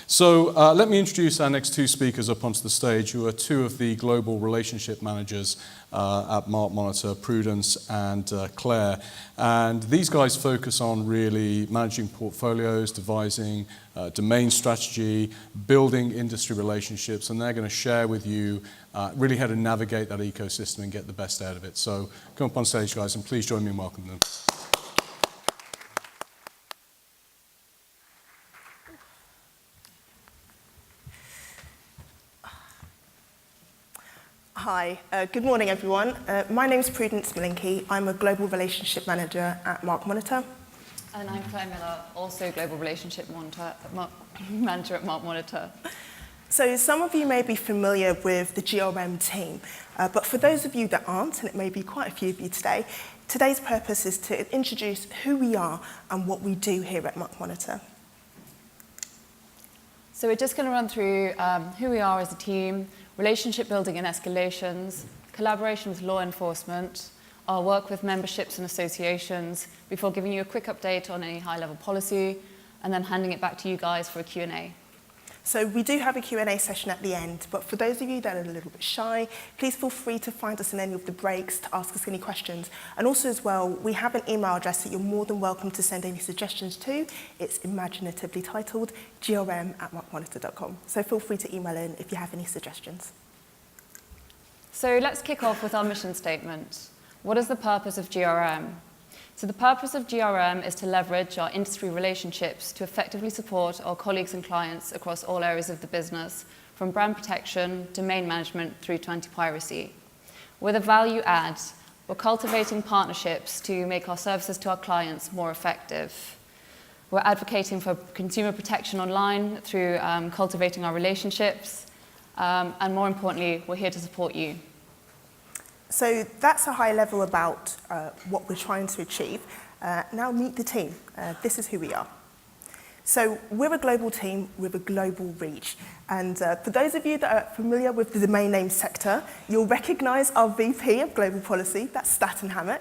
So let me introduce our next two speakers up onto the stage, who are two of the global relationship managers at MarkMonitor, Prudence and Claire. And these guys focus on really managing portfolios, devising domain strategy, building industry relationships, and they're going to share with you really how to navigate that ecosystem and get the best out of it. So come up on stage, guys, and please join me in welcoming them. Hi, good morning everyone. My name is Prudence Malinky. I'm a Global Relationship Manager at MarkMonitor. And I'm Claire Miller, also Global Relationship Manager at MarkMonitor. So some of you may be familiar with the GRM team, but for those of you that aren't, and it may be quite a few of you today, today's purpose is to introduce who we are and what we do here at MarkMonitor. So we're just going to run through who we are as a team, relationship building and escalations, collaboration with law enforcement, our work with memberships and associations, before giving you a quick update on any high-level policy, and then handing it back to you guys for a Q&A. So we do have a Q&A session at the end, but for those of you that are a little bit shy, please feel free to find us in any of the breaks to ask us any questions. And also as well, we have an email address that you're more than welcome to send any suggestions to. It's imaginatively titled grm@markmonitor.com. So feel free to email in if you have any suggestions. So let's kick off with our mission statement. What is the purpose of GRM? So the purpose of GRM is to leverage our industry relationships to effectively support our colleagues and clients across all areas of the business, from brand protection, domain management, through to anti-piracy. With a value add, we're cultivating partnerships to make our services to our clients more effective. We're advocating for consumer protection online through cultivating our relationships, and more importantly, we're here to support you. So that's a high level about what we're trying to achieve. Now meet the team. This is who we are. So we're a global team with a global reach. And for those of you that are familiar with the domain name sector, you'll recognize our VP of Global Policy, that's Staten Hammett.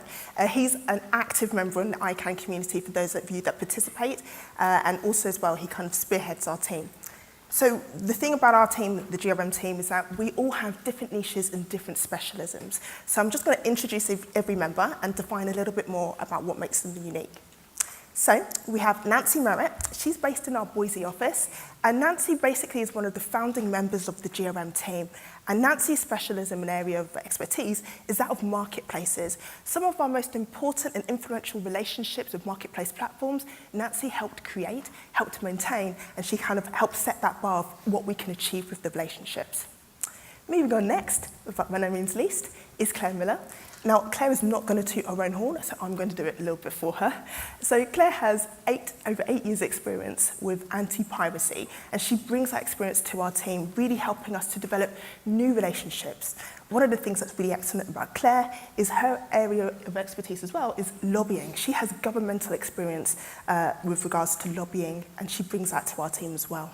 He's an active member in the ICANN community for those of you that participate. And also as well, he kind of spearheads our team. So the thing about our team, the GRM team, is that we all have different niches and different specialisms. So I'm just going to introduce every member and define a little bit more about what makes them unique. So we have Nancy Merritt. She's based in our Boise office. And Nancy basically is one of the founding members of the GRM team. And Nancy's specialism and area of expertise is that of marketplaces. Some of our most important and influential relationships with marketplace platforms, Nancy helped create, helped maintain, and she kind of helped set that bar of what we can achieve with the relationships. Moving on next, but by no means least, is Claire Miller. Now, Claire is not going to toot her own horn, so I'm going to do it a little bit for her. So Claire has over 8 years' experience with anti-piracy, and she brings that experience to our team, really helping us to develop new relationships. One of the things that's really excellent about Claire is her area of expertise as well is lobbying. She has governmental experience with regards to lobbying, and she brings that to our team as well.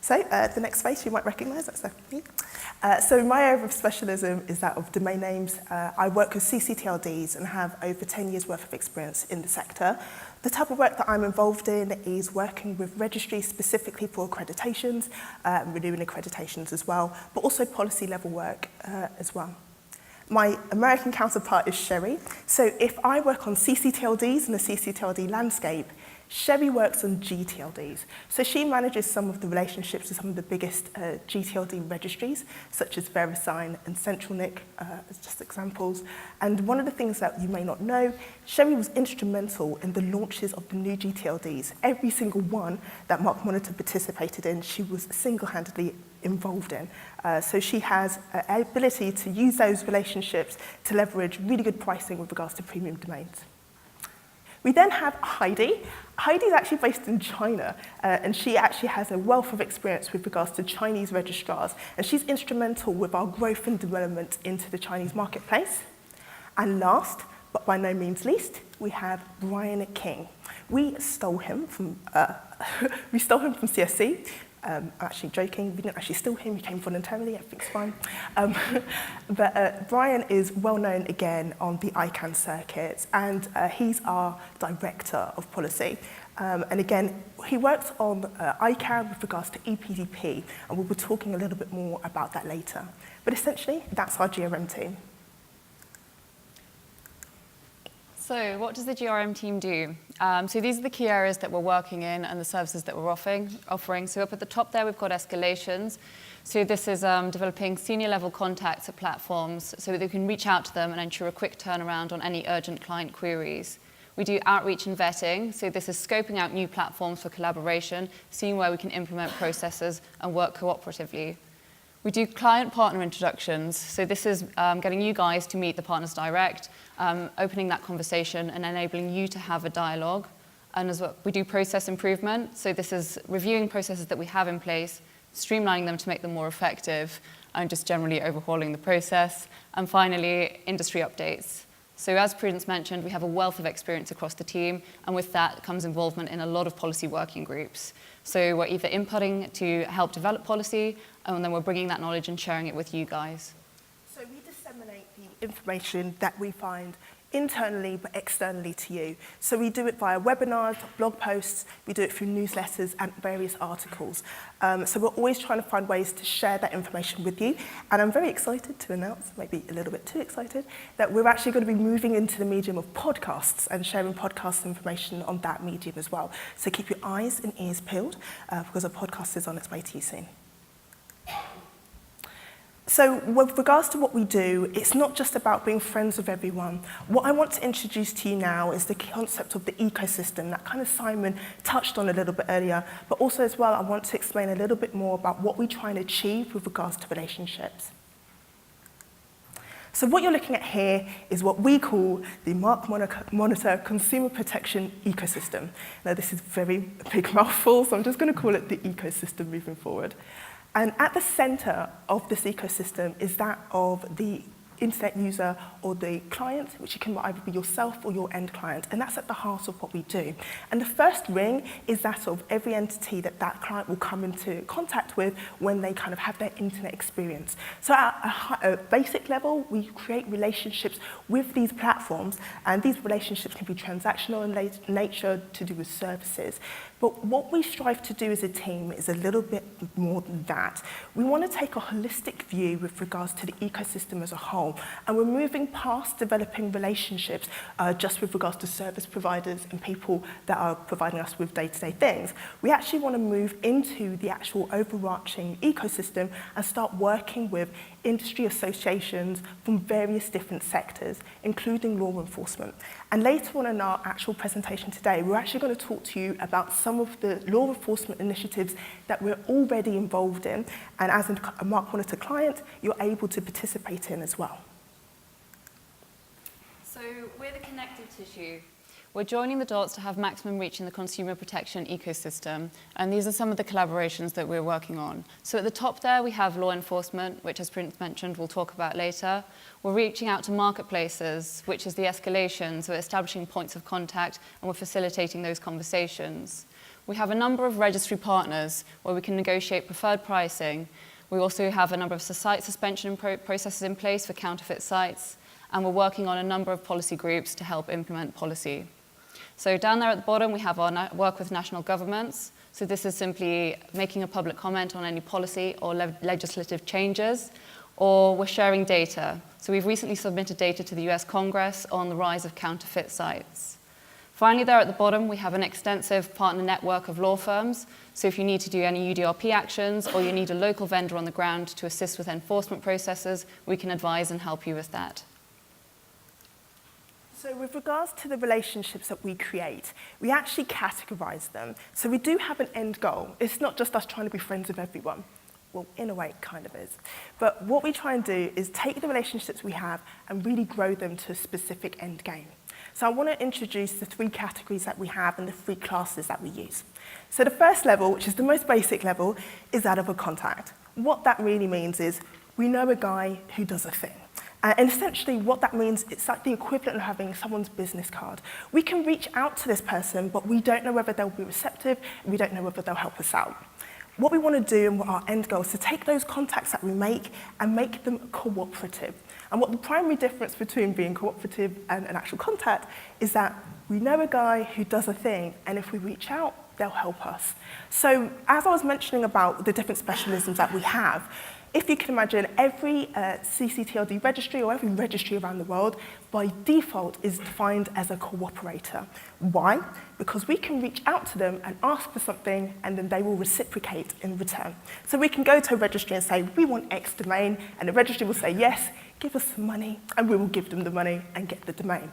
So the next face you might recognize, that's me. So my area of specialism is that of domain names. I work with CCTLDs and have over 10 years worth of experience in the sector. The type of work that I'm involved in is working with registries specifically for accreditations, renewing accreditations as well, but also policy level work as well. My American counterpart is Sherry. So if I work on CCTLDs in the CCTLD landscape, Sherry works on GTLDs. So she manages some of the relationships with some of the biggest GTLD registries, such as VeriSign and CentralNIC, as just examples. And one of the things that you may not know, Sherry was instrumental in the launches of the new GTLDs. Every single one that MarkMonitor participated in, she was single-handedly involved in. So she has an ability to use those relationships to leverage really good pricing with regards to premium domains. We then have Heidi. Heidi's actually based in China, and she actually has a wealth of experience with regards to Chinese registrars, and she's instrumental with our growth and development into the Chinese marketplace. And last, but by no means least, we have Brian King. We stole him from CSC. I'm actually joking, we didn't actually steal him, he came voluntarily, everything's fine. But Brian is well known again on the ICANN circuit, and he's our director of policy. And again, he works on ICANN with regards to EPDP, and we'll be talking a little bit more about that later. But essentially, that's our GRM team. So what does the GRM team do? So these are the key areas that we're working in and the services that we're offering. So up at the top there, we've got escalations. So this is developing senior level contacts at platforms so that they can reach out to them and ensure a quick turnaround on any urgent client queries. We do outreach and vetting. So this is scoping out new platforms for collaboration, seeing where we can implement processes and work cooperatively. We do client partner introductions. So this is getting you guys to meet the partners direct, opening that conversation and enabling you to have a dialogue. And as well, we do process improvement. So this is reviewing processes that we have in place, streamlining them to make them more effective, and just generally overhauling the process. And finally, industry updates. So as Prudence mentioned, we have a wealth of experience across the team, and with that comes involvement in a lot of policy working groups. So we're either inputting to help develop policy, and then we're bringing that knowledge and sharing it with you guys. So we disseminate the information that we find internally but externally to you. So we do it via webinars, blog posts, we do it through newsletters and various articles. So we're always trying to find ways to share that information with you. And I'm very excited to announce, maybe a little bit too excited, that we're actually going to be moving into the medium of podcasts and sharing podcast information on that medium as well. So keep your eyes and ears peeled because a podcast is on its way to you soon. So with regards to what we do, it's not just about being friends with everyone. What I want to introduce to you now is the concept of the ecosystem that kind of Simon touched on a little bit earlier, but also as well I want to explain a little bit more about what we try and achieve with regards to relationships. So what you're looking at here is what we call the MarkMonitor Consumer Protection Ecosystem. Now this is a very big mouthful, so I'm just going to call it the ecosystem moving forward. And at the center of this ecosystem is that of the internet user or the client, which can either be yourself or your end client, and that's at the heart of what we do. And the first ring is that of every entity that that client will come into contact with when they kind of have their internet experience. So at a basic level, we create relationships with these platforms, and these relationships can be transactional in nature to do with services. But what we strive to do as a team is a little bit more than that. We want to take a holistic view with regards to the ecosystem as a whole, and we're moving past developing relationships just with regards to service providers and people that are providing us with day-to-day things. We actually want to move into the actual overarching ecosystem and start working with industry associations from various different sectors, including law enforcement. And later on in our actual presentation today, we're actually going to talk to you about some of the law enforcement initiatives that we're already involved in, and as a MarkMonitor client, you're able to participate in as well. So we're the connective tissue. We're joining the dots to have maximum reach in the consumer protection ecosystem, and these are some of the collaborations that we're working on. So at the top there, we have law enforcement, which as Prince mentioned, we'll talk about later. We're reaching out to marketplaces, which is the escalation, so establishing points of contact, and we're facilitating those conversations. We have a number of registry partners where we can negotiate preferred pricing. We also have a number of site suspension processes in place for counterfeit sites, and we're working on a number of policy groups to help implement policy. So down there at the bottom, we have our work with national governments. So this is simply making a public comment on any policy or legislative changes, or we're sharing data. So we've recently submitted data to the US Congress on the rise of counterfeit sites. Finally, there at the bottom, we have an extensive partner network of law firms. So if you need to do any UDRP actions or you need a local vendor on the ground to assist with enforcement processes, we can advise and help you with that. So with regards to the relationships that we create, we actually categorize them. So we do have an end goal. It's not just us trying to be friends with everyone. Well, in a way, it kind of is. But what we try and do is take the relationships we have and really grow them to a specific end game. So I want to introduce the 3 categories that we have and the 3 classes that we use. So the first level, which is the most basic level, is that of a contact. What that really means is we know a guy who does a thing. And essentially what that means, it's like the equivalent of having someone's business card. We can reach out to this person, but we don't know whether they'll be receptive, and we don't know whether they'll help us out. What we want to do and what our end goal is to take those contacts that we make and make them cooperative. And what the primary difference between being cooperative and an actual contact is that we know a guy who does a thing, and if we reach out, they'll help us. So as I was mentioning about the different specialisms that we have, if you can imagine, every CCTLD registry or every registry around the world, by default, is defined as a cooperator. Why? Because we can reach out to them and ask for something, and then they will reciprocate in return. So we can go to a registry and say, we want X domain, and the registry will say, yes, give us some money, and we will give them the money and get the domain.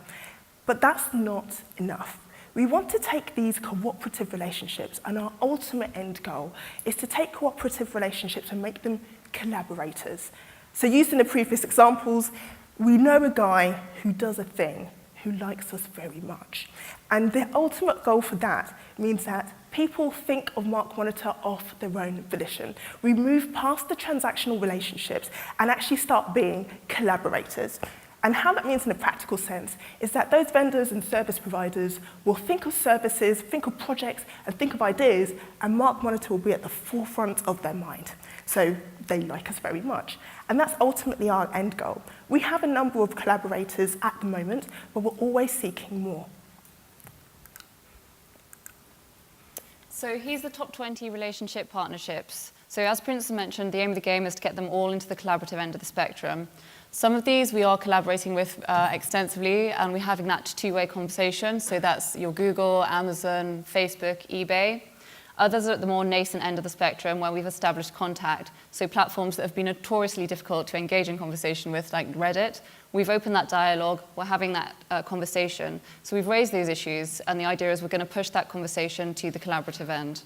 But that's not enough. We want to take these cooperative relationships, and our ultimate end goal is to take cooperative relationships and make them collaborators. So using the previous examples, we know a guy who does a thing, who likes us very much. And the ultimate goal for that means that people think of MarkMonitor off their own volition. We move past the transactional relationships and actually start being collaborators. And how that means in a practical sense is that those vendors and service providers will think of services, think of projects, and think of ideas, and MarkMonitor will be at the forefront of their mind. So they like us very much. And that's ultimately our end goal. We have a number of collaborators at the moment, but we're always seeking more. So here's the top 20 relationship partnerships. So as Prince mentioned, the aim of the game is to get them all into the collaborative end of the spectrum. Some of these we are collaborating with extensively, and we're having that two-way conversation. So that's your Google, Amazon, Facebook, eBay. Others are at the more nascent end of the spectrum where we've established contact. So platforms that have been notoriously difficult to engage in conversation with, like Reddit, we've opened that dialogue, we're having that conversation. So we've raised these issues, and the idea is we're going to push that conversation to the collaborative end.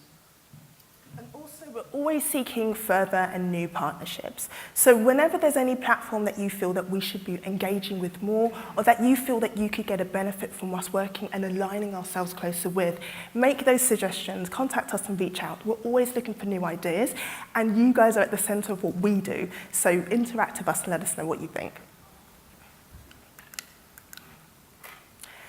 And also, we're always seeking further and new partnerships. So whenever there's any platform that you feel that we should be engaging with more, or that you feel that you could get a benefit from us working and aligning ourselves closer with, make those suggestions, contact us and reach out. We're always looking for new ideas, and you guys are at the center of what we do. So interact with us and let us know what you think.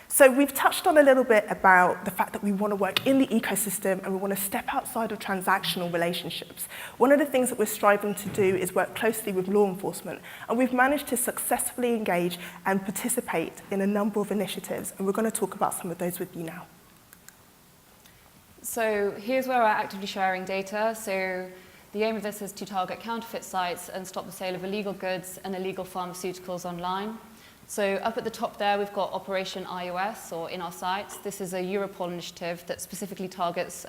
So we've touched on a little bit about the fact that we want to work in the ecosystem and we want to step outside of transactional relationships. One of the things that we're striving to do is work closely with law enforcement, and we've managed to successfully engage and participate in a number of initiatives, and we're going to talk about some of those with you now. So here's where we're actively sharing data. So the aim of this is to target counterfeit sites and stop the sale of illegal goods and illegal pharmaceuticals online. So up at the top there, we've got Operation iOS, or In Our Sights. This is a Europol initiative that specifically targets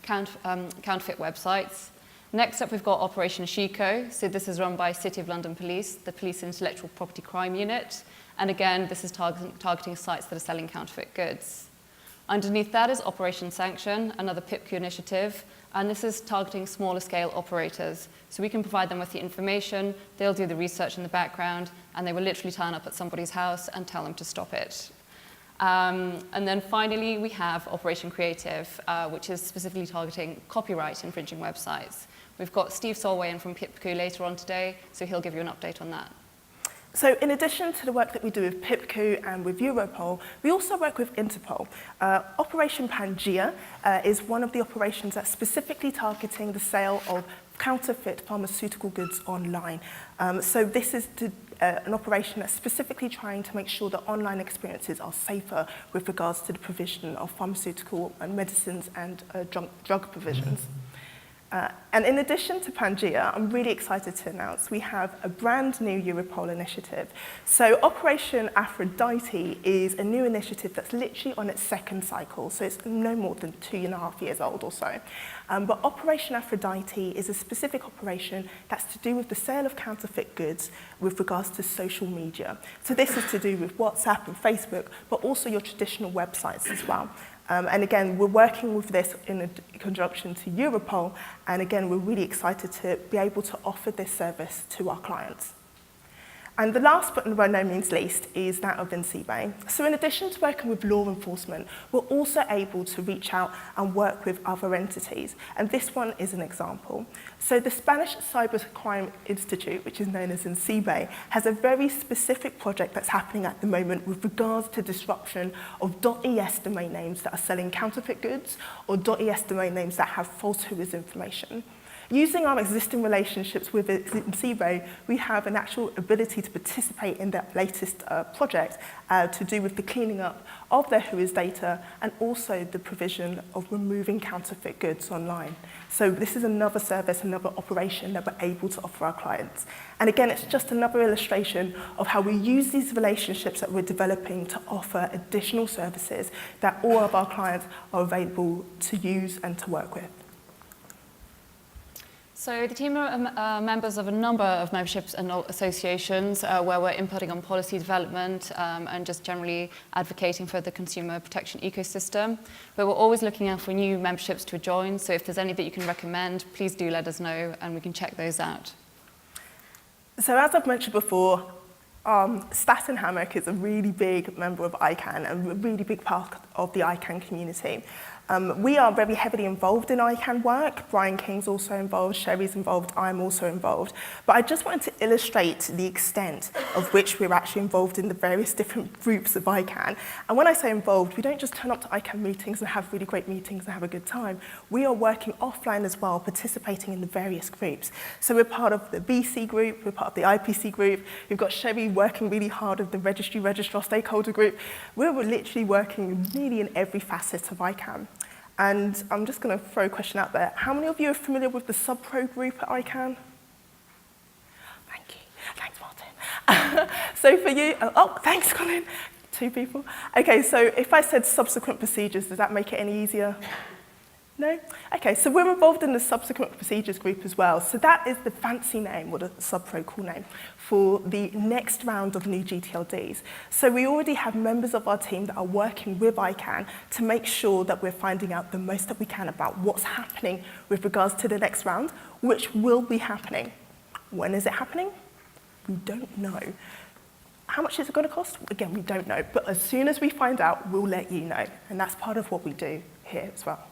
counterfeit websites. Next up, we've got Operation Chico. So this is run by City of London Police, the Police Intellectual Property Crime Unit. And again, this is targeting sites that are selling counterfeit goods. Underneath that is Operation Sanction, another PIPQ initiative, and this is targeting smaller scale operators. So we can provide them with the information, they'll do the research in the background, and they will literally turn up at somebody's house and tell them to stop it. And then finally, we have Operation Creative, which is specifically targeting copyright infringing websites. We've got Steve Solway from PIPQ later on today, so he'll give you an update on that. So in addition to the work that we do with PIPQ and with Europol, we also work with Interpol. Operation Pangea is one of the operations that's specifically targeting the sale of counterfeit pharmaceutical goods online. So this is an operation that's specifically trying to make sure that online experiences are safer with regards to the provision of pharmaceutical and medicines and drug provisions. And in addition to Pangea, I'm really excited to announce we have a brand new Europol initiative. So Operation Aphrodite is a new initiative that's literally on its second cycle, so it's no more than 2.5 years old or so. But Operation Aphrodite is a specific operation that's to do with the sale of counterfeit goods with regards to social media. So this is to do with WhatsApp and Facebook, but also your traditional websites as well. And again, we're working with this in conjunction to Europol, and again, we're really excited to be able to offer this service to our clients. And the last but by no means least is that of NCBay. So in addition to working with law enforcement, we're also able to reach out and work with other entities. And this one is an example. So the Spanish Cybercrime Institute, which is known as NCBay, has a very specific project that's happening at the moment with regards to disruption of .es domain names that are selling counterfeit goods or .es domain names that have false whois information. Using our existing relationships with Zero, we have an actual ability to participate in that latest project to do with the cleaning up of their WHOIS data and also the provision of removing counterfeit goods online. So this is another service, another operation that we're able to offer our clients. And again, it's just another illustration of how we use these relationships that we're developing to offer additional services that all of our clients are available to use and to work with. So the team are members of a number of memberships and associations where we're inputting on policy development and just generally advocating for the consumer protection ecosystem. But we're always looking out for new memberships to join, so if there's any that you can recommend, please do let us know and we can check those out. So as I've mentioned before, Staten Hammock is a really big member of ICANN and a really big part of the ICANN community. We are very heavily involved in ICANN work. Brian King's also involved, Sherry's involved, I'm also involved. But I just wanted to illustrate the extent of which we're actually involved in the various different groups of ICANN. And when I say involved, we don't just turn up to ICANN meetings and have really great meetings and have a good time. We are working offline as well, participating in the various groups. So we're part of the BC group, we're part of the IPC group, we've got Sherry working really hard with the registrar stakeholder group. We're literally working really in every facet of ICANN. And I'm just going to throw a question out there. How many of you are familiar with the sub-pro group at ICANN? Thank you. Thanks, Martin. So for you, oh, thanks, Colin. 2 people. Okay, so if I said subsequent procedures, does that make it any easier? No? Okay, so we're involved in the subsequent procedures group as well. So that is the fancy name, or the sub-pro cool name, for the next round of new GTLDs. So we already have members of our team that are working with ICANN to make sure that we're finding out the most that we can about what's happening with regards to the next round, which will be happening. When is it happening? We don't know. How much is it going to cost? Again, we don't know. But as soon as we find out, we'll let you know. And that's part of what we do here as well.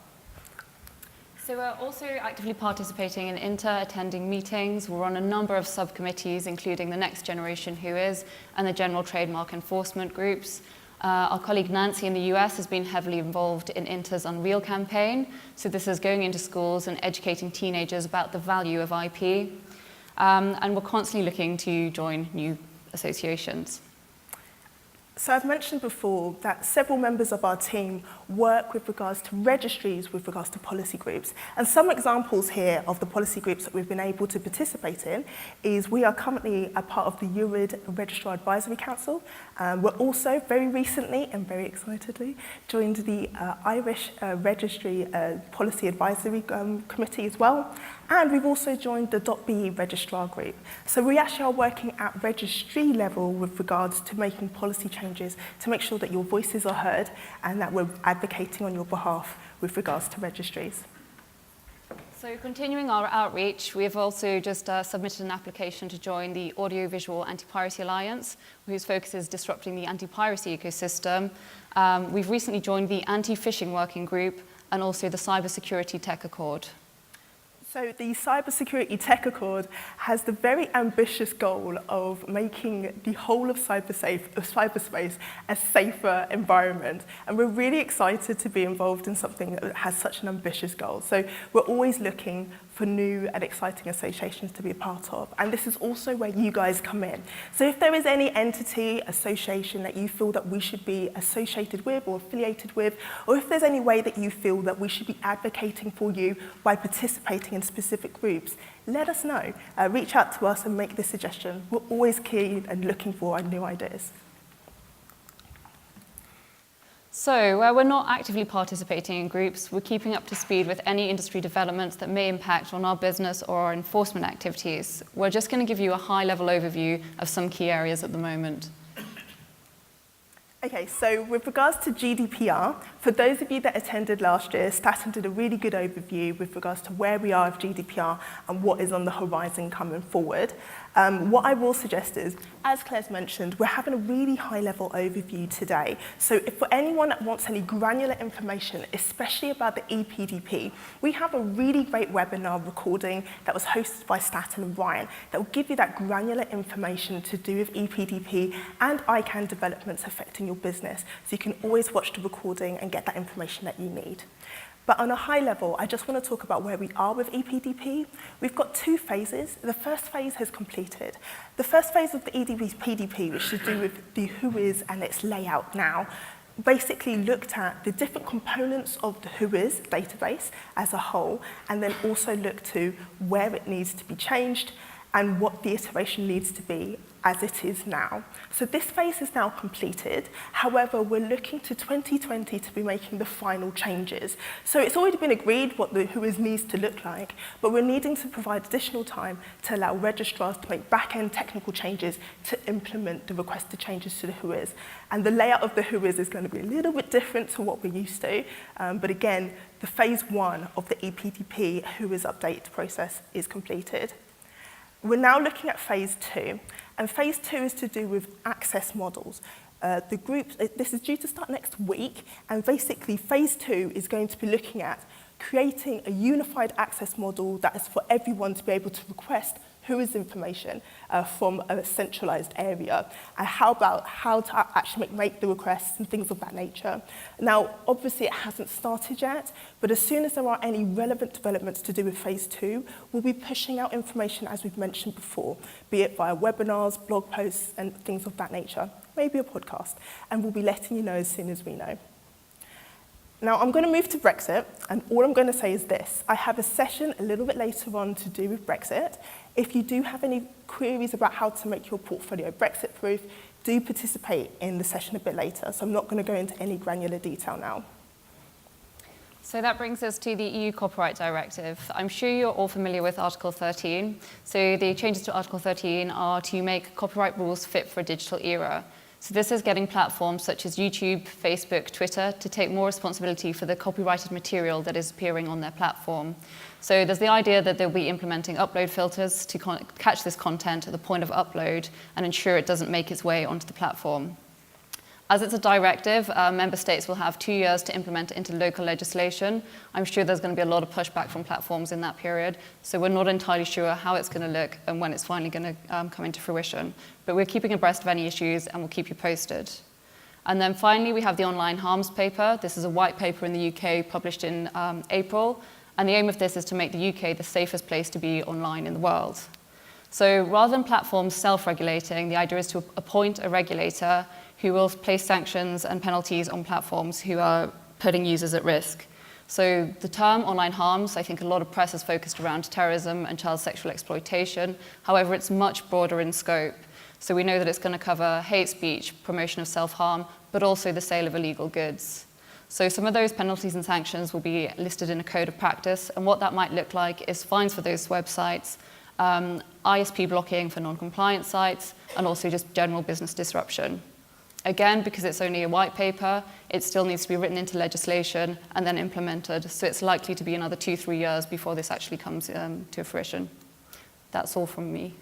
So we're also actively participating in attending meetings. We're on a number of subcommittees, including the Next Generation WHOIS and the General Trademark Enforcement groups. Our colleague Nancy in the US has been heavily involved in Inter's Unreal campaign. So this is going into schools and educating teenagers about the value of IP. And we're constantly looking to join new associations. So I've mentioned before that several members of our team work with regards to registries, with regards to policy groups. And some examples here of the policy groups that we've been able to participate in is we are currently a part of the URID Registrar Advisory Council. We're also very recently and very excitedly joined the Irish Registry Policy Advisory Committee as well. And we've also joined the .be registrar group. So we actually are working at registry level with regards to making policy changes to make sure that your voices are heard and that we're advocating on your behalf with regards to registries. So continuing our outreach, we have also just submitted an application to join the Audiovisual Anti-Piracy Alliance, whose focus is disrupting the anti-piracy ecosystem. We've recently joined the Anti-Phishing Working Group and also the Cybersecurity Tech Accord. So the Cybersecurity Tech Accord has the very ambitious goal of making the whole of cyberspace a safer environment. And we're really excited to be involved in something that has such an ambitious goal. So we're always looking for new and exciting associations to be a part of. And this is also where you guys come in. So if there is any entity, association that you feel that we should be associated with or affiliated with, or if there's any way that you feel that we should be advocating for you by participating in specific groups, let us know. Reach out to us and make this suggestion. We're always keen and looking for new ideas. So where we're not actively participating in groups, we're keeping up to speed with any industry developments that may impact on our business or our enforcement activities. We're just going to give you a high-level overview of some key areas at the moment. Okay, so with regards to GDPR, for those of you that attended last year, Staten did a really good overview with regards to where we are with GDPR and what is on the horizon coming forward. What I will suggest is, as Claire's mentioned, we're having a really high-level overview today. So if for anyone that wants any granular information, especially about the EPDP, we have a really great webinar recording that was hosted by Staten and Ryan that will give you that granular information to do with EPDP and ICANN developments affecting your business. So you can always watch the recording and get that information that you need. But on a high level, I just want to talk about where we are with EPDP. We've got 2 phases. The first phase has completed. The first phase of the EPDP, which is to do with the WHOIS and its layout now, basically looked at the different components of the WHOIS database as a whole, and then also looked to where it needs to be changed and what the iteration needs to be as it is now. So this phase is now completed. However, we're looking to 2020 to be making the final changes. So it's already been agreed what the WHOIS needs to look like, but we're needing to provide additional time to allow registrars to make back-end technical changes to implement the requested changes to the WHOIS. And the layout of the WHOIS is going to be a little bit different to what we're used to. But again, the phase 1 of the EPDP WHOIS update process is completed. We're now looking at phase 2, and phase 2 is to do with access models. The group, this is due to start next week, and basically phase 2 is going to be looking at creating a unified access model that is for everyone to be able to request WHOIS information from a centralized area, and how to actually make the requests and things of that nature. Now, obviously it hasn't started yet, but as soon as there are any relevant developments to do with phase 2, we'll be pushing out information as we've mentioned before, be it via webinars, blog posts, and things of that nature, maybe a podcast, and we'll be letting you know as soon as we know. Now, I'm going to move to Brexit, and all I'm going to say is this. I have a session a little bit later on to do with Brexit. If you do have any queries about how to make your portfolio Brexit-proof, do participate in the session a bit later. So I'm not going to go into any granular detail now. So that brings us to the EU Copyright Directive. I'm sure you're all familiar with Article 13. So the changes to Article 13 are to make copyright rules fit for a digital era. So this is getting platforms such as YouTube, Facebook, Twitter to take more responsibility for the copyrighted material that is appearing on their platform. So there's the idea that they'll be implementing upload filters to catch this content at the point of upload and ensure it doesn't make its way onto the platform. As it's a directive, member states will have 2 years to implement it into local legislation. I'm sure there's going to be a lot of pushback from platforms in that period, so we're not entirely sure how it's going to look and when it's finally going to come into fruition. But we're keeping abreast of any issues and we'll keep you posted. And then finally, we have the online harms paper. This is a white paper in the UK published in April, and the aim of this is to make the UK the safest place to be online in the world. So rather than platforms self-regulating, the idea is to appoint a regulator who will place sanctions and penalties on platforms who are putting users at risk. So the term online harms, I think a lot of press is focused around terrorism and child sexual exploitation. However, it's much broader in scope. So we know that it's going to cover hate speech, promotion of self-harm, but also the sale of illegal goods. So some of those penalties and sanctions will be listed in a code of practice, and what that might look like is fines for those websites, ISP blocking for non-compliant sites, and also just general business disruption. Again, because it's only a white paper, it still needs to be written into legislation and then implemented, so it's likely to be another 2-3 years before this actually comes to fruition. That's all from me.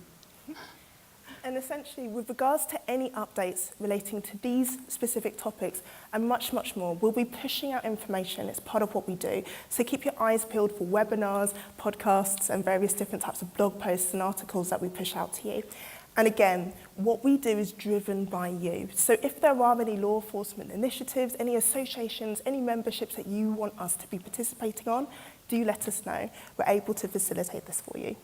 And essentially, with regards to any updates relating to these specific topics and much, much more, we'll be pushing out information. It's part of what we do. So keep your eyes peeled for webinars, podcasts, and various different types of blog posts and articles that we push out to you. And again, what we do is driven by you. So if there are any law enforcement initiatives, any associations, any memberships that you want us to be participating on, do let us know. We're able to facilitate this for you.